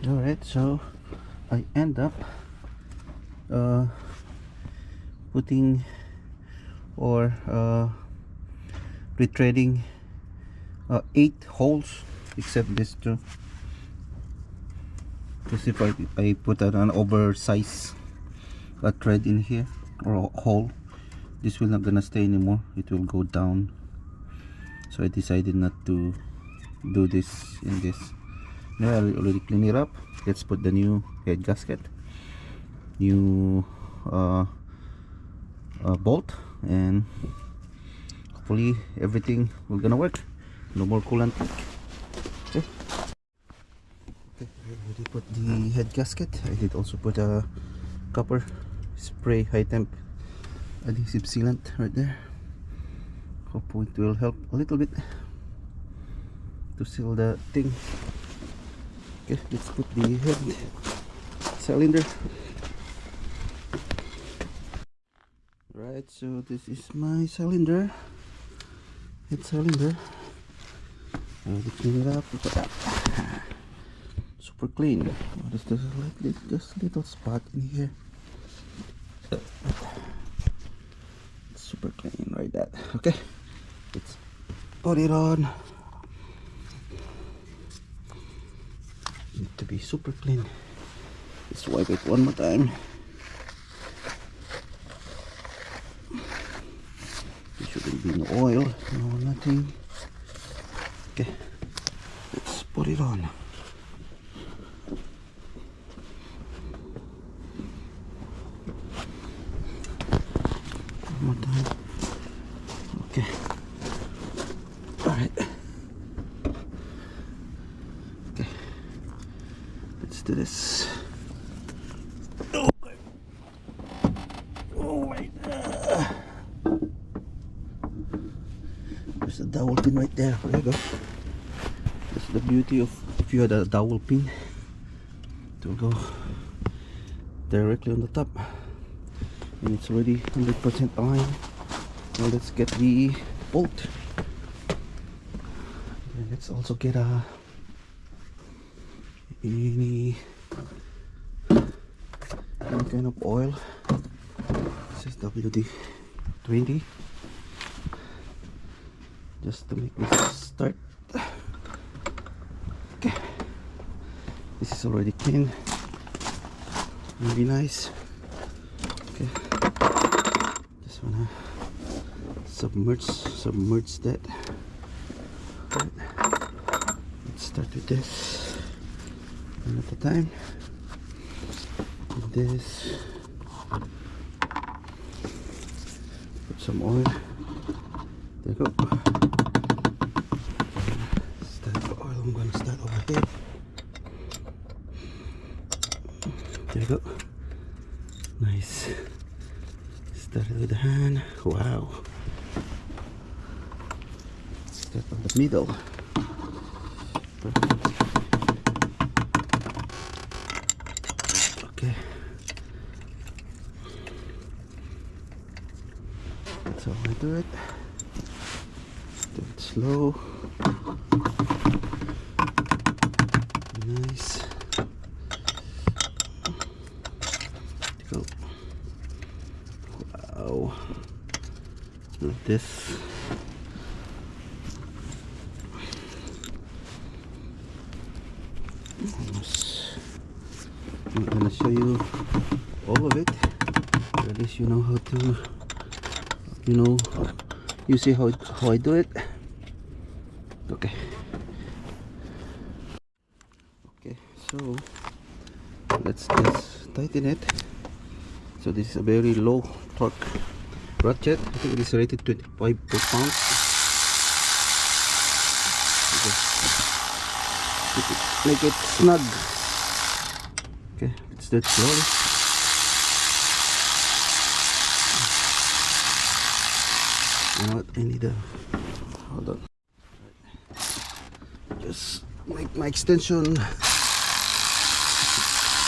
Alright, so I end up putting or retreading 8 holes except this two, because if I put an oversized thread in here or a hole, this will not gonna stay anymore, it will go down. So I decided not to do this in this. Now I already clean it up. Let's put the new head gasket, new bolt, and hopefully everything will gonna work. No more coolant leak. Okay. Okay, I already put the head gasket. I did also put a copper spray high temp adhesive sealant right there. Hopefully it will help a little bit to seal the thing. Okay, let's put the head cylinder. Right, so this is my cylinder, head cylinder. I already clean it up. Look at that, super clean. Oh, there's just little spot in here. It's super clean like that. Okay, let's put it on. Need to be super clean. Let's wipe it one more time. There shouldn't be no oil, no nothing. Okay, let's put it on. One more time. Okay. Alright. Okay. Let's do this. Okay. Oh, wait. There's a dowel pin right there. There you go. That's the beauty of if you had a dowel pin. It will go directly on the top. And it's already 100% aligned. Now let's get the bolt. And let's also get any kind of oil. This is WD-20, just to make this start. Okay, this is already clean, really nice. Okay, just wanna submerge that. Right. Let's start with this one at a time. This, put some oil. There you go. Start the oil. I'm gonna start over here. There you go. Nice. Start with the hand. Wow. Start on the middle. Perfect. Okay. That's how I do it. Do it slow. Nice. Go. Wow. Like this. I'm gonna show you all of it. At least you know how to, you see how I do it. Okay. Okay, so let's just tighten it. So this is a very low torque ratchet. I think it is rated 25 pounds. Just make it snug. Okay, let's do it slowly. You know what? I need a, hold on. Just make my extension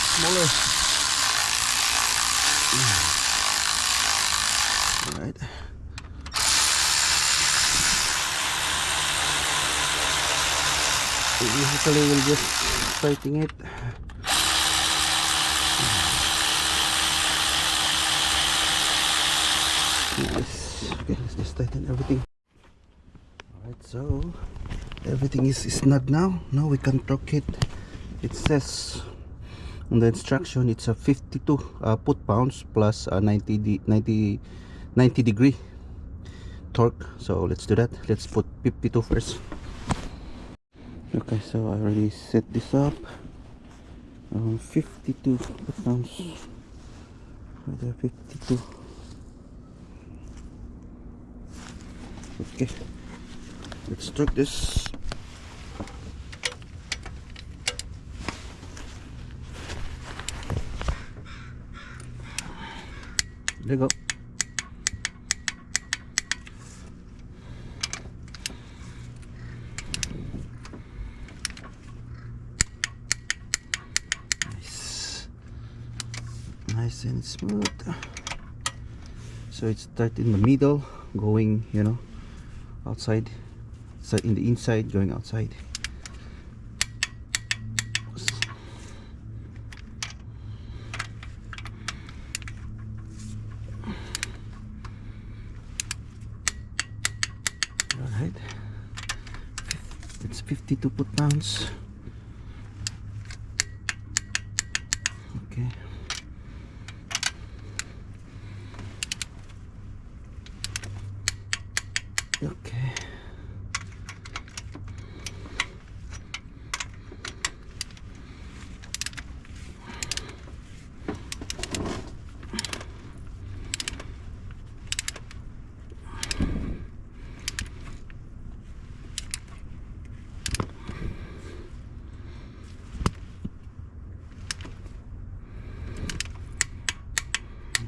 smaller. Alright. Basically we'll just tighten it. Nice. Okay, let's just tighten everything. Alright, so everything is snug now. Now we can torque it. It says on the instruction it's a 52 foot-pounds plus a 90 degree torque. So let's do that. Let's put 52 first. Okay, so I already set this up. 52 foot-pounds. Right there, 52. Okay, let's torque this. There you go. Nice and smooth. So it's start in the middle, going, you know, outside. So in the inside, going outside. Alright, it's 52 foot-pounds. Okay. Okay.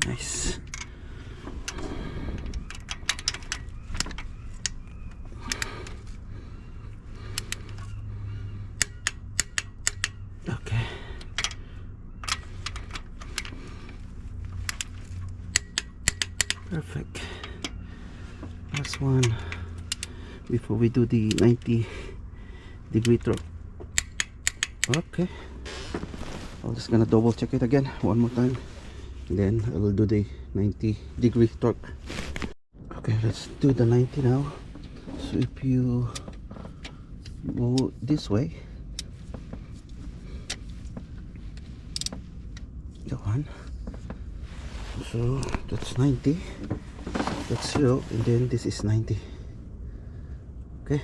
Nice. Okay. Perfect. Last one before we do the 90 degree torque. Okay. I'm just gonna double check it again one more time. Then I will do the 90 degree torque. Okay, let's do the 90 now. So if you go this way, the one, so that's 90, that's 0, and then this is 90. Okay.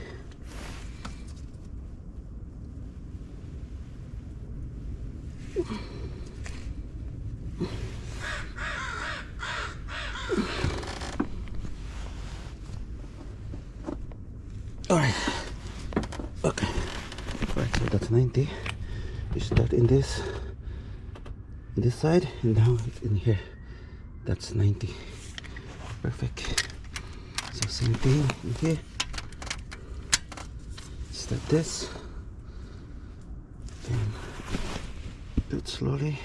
Alright, okay, right, so that's 90. You start in this side, and now it's in here. That's 90. Perfect. So same thing in here. Start this, then do it slowly.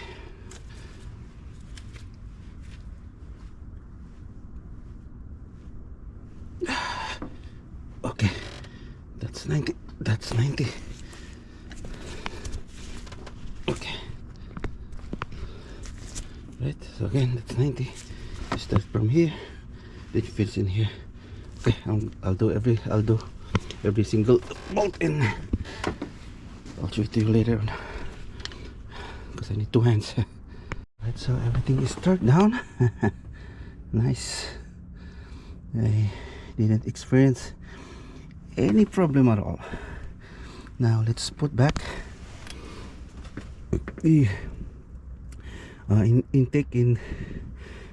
Okay, that's 90. That's 90. Okay. Right, so again, that's 90. You start from here, then you finish in here. Okay, I'll do every single bolt in. I'll show it to you later on, because I need two hands. Right, so everything is torqued down. Nice. I didn't experience any problem at all. Now let's put back the intake in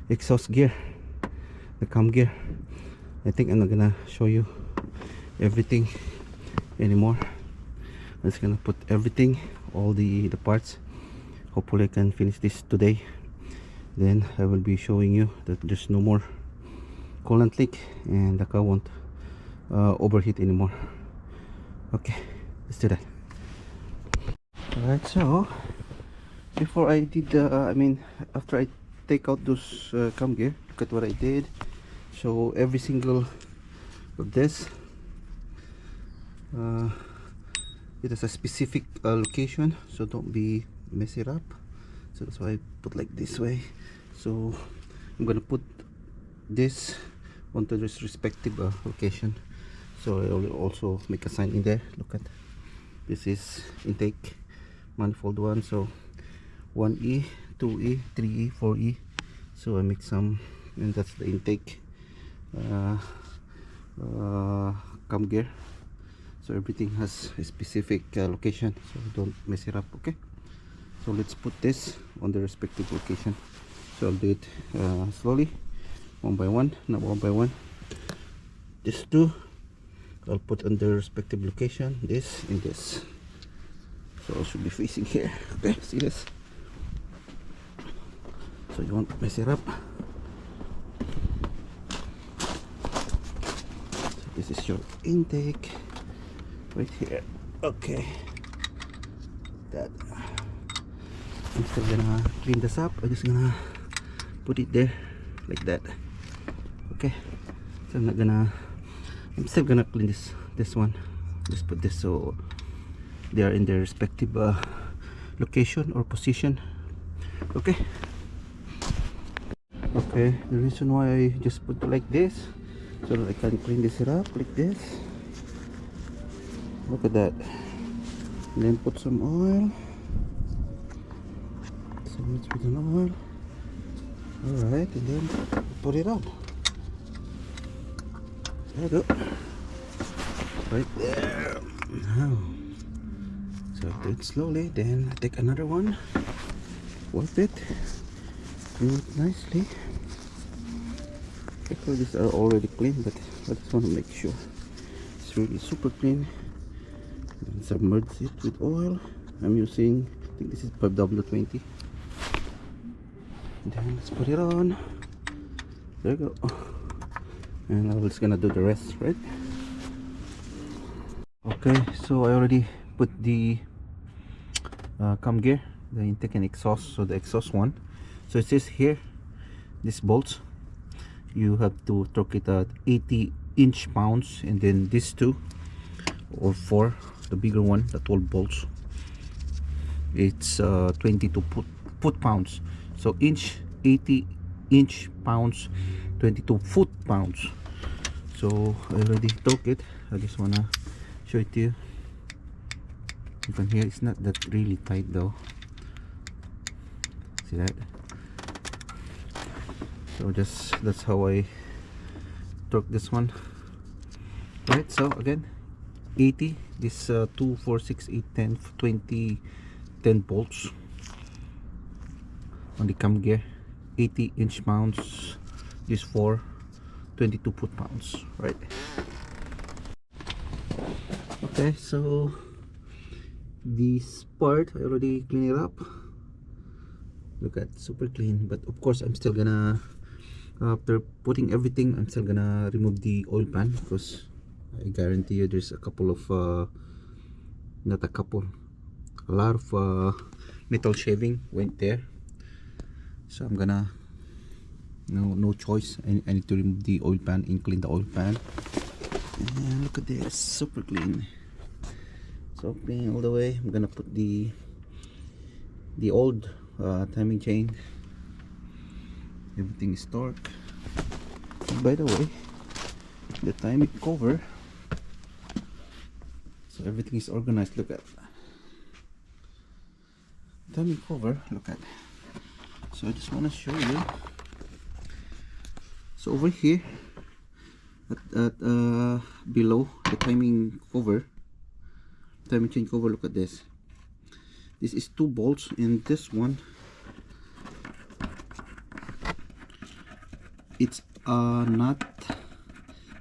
exhaust gear, the cam gear. I think I'm not gonna show you everything anymore. I'm just gonna put everything, all the parts. Hopefully I can finish this today. Then I will be showing you that there's no more coolant leak and the car won't overheat anymore. Okay, let's do that. Alright, so before I did after I take out those cam gear, look at what I did. So every single of this it has a specific location, so don't be mess it up. So that's why I put like this way. So I'm gonna put this onto this respective location. So I will also make a sign in there. Look at this is intake manifold 1, so 1E, 2E, 3E, 4E. So I make some, and that's the intake cam gear. So everything has a specific location, so don't mess it up. Okay, so let's put this on the respective location. So I'll do it slowly, one by one, not one by one. This two I'll put on the respective location, this and this. So it should be facing here. Okay, see this? So you won't mess it up. So this is your intake right here. Okay, that I'm still gonna clean this up. I'm just gonna put it there like that. Okay, so I'm still gonna clean this one. Just put this so they are in their respective location or position. Okay, okay, the reason why I just put it like this, so that I can clean this up like this. Look at that. And then put some oil. So let's put an oil. Alright, and then put it on. There you go. Right there. Now, so do it slowly, then take another one. Wipe it. Clean it nicely. Okay, these are already clean, but I just want to make sure it's really super clean. And submerge it with oil. I'm using, I think this is 5W20. Then let's put it on. There you go. And I'm just gonna do the rest, right? Okay, so I already put the cam gear, the intake and exhaust. So the exhaust one, so it says here, this bolts, you have to torque it at 80 inch-pounds, and then these two or four, the bigger one, the 12 bolts, it's 22 foot-pounds. So 80 inch-pounds, 22 foot-pounds. So I already torque it. I just wanna show it to you. You can hear it's not that really tight though. See that? So that's how I torque this one. Right, so again, 80, this 2, 4, 6, 8, 10, 20, 10 bolts on the cam gear, 80 inch-pounds, this 4, 22 foot-pounds, right? Okay, so this part I already cleaned it up. Look at, super clean. But of course I'm still gonna, after putting everything, I'm still gonna remove the oil pan, because I guarantee you there's a couple of not a couple, a lot of metal shaving went there. So I'm gonna, no choice, I need to remove the oil pan and clean the oil pan. And look at this, super clean. So clean all the way. I'm gonna put the old timing chain. Everything is torqued. And by the way, the timing cover, so everything is organized. Look at timing cover, look at. So I just want to show you. So over here at below the timing cover, timing chain cover, look at this. This is 2 bolts, and this one, it's not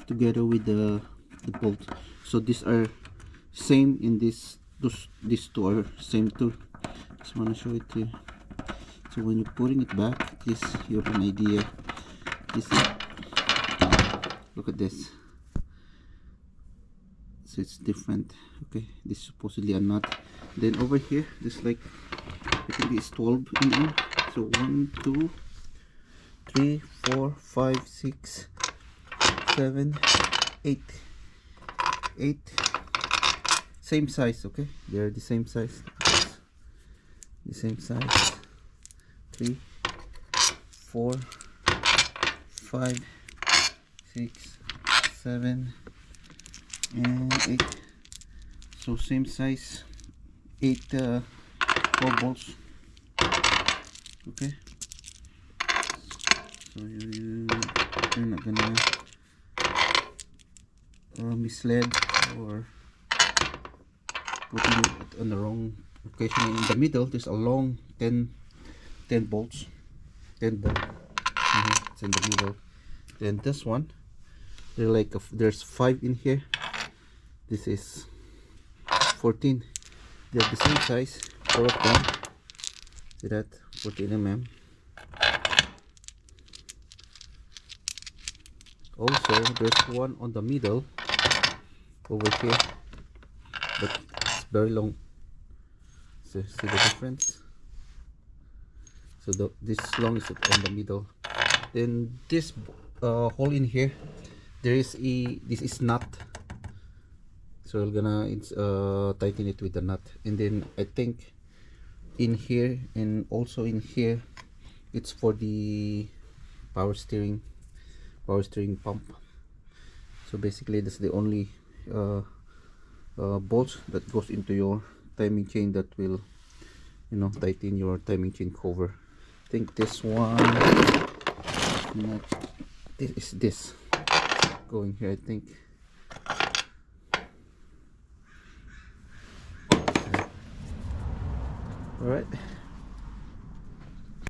together with the bolt. So these are same in this, these two are same too. Just want to show it to you. So when you're putting it back, at least you have an idea. This is, look at this. So it's different. Okay, this is supposedly a nut. Then over here, this, like, I think it's 12 mm. So 1, 2, 3, 4, 5, 6, 7, 8, same size, okay? They're the same size. The same size. 3, 4, 5, 6, 7, and 8. So same size, 8 4 bolts. Okay. So you're not gonna misled or putting it on the wrong location. In the middle there's a long 10 bolts, 10 bolt. It's in the middle. Then this one, they're like there's 5 in here. This is 14. They're the same size, 4 of them. See that? 14 mm. Also there's one on the middle over here, but it's very long. So see the difference? So this long is on the middle. Then this hole in here, there is this is nut. So we're gonna tighten it with the nut. And then I think in here and also in here, it's for the power steering pump. So basically that's the only bolts that goes into your timing chain that will, you know, tighten your timing chain cover. I think this one, this is this going here, I think. All right.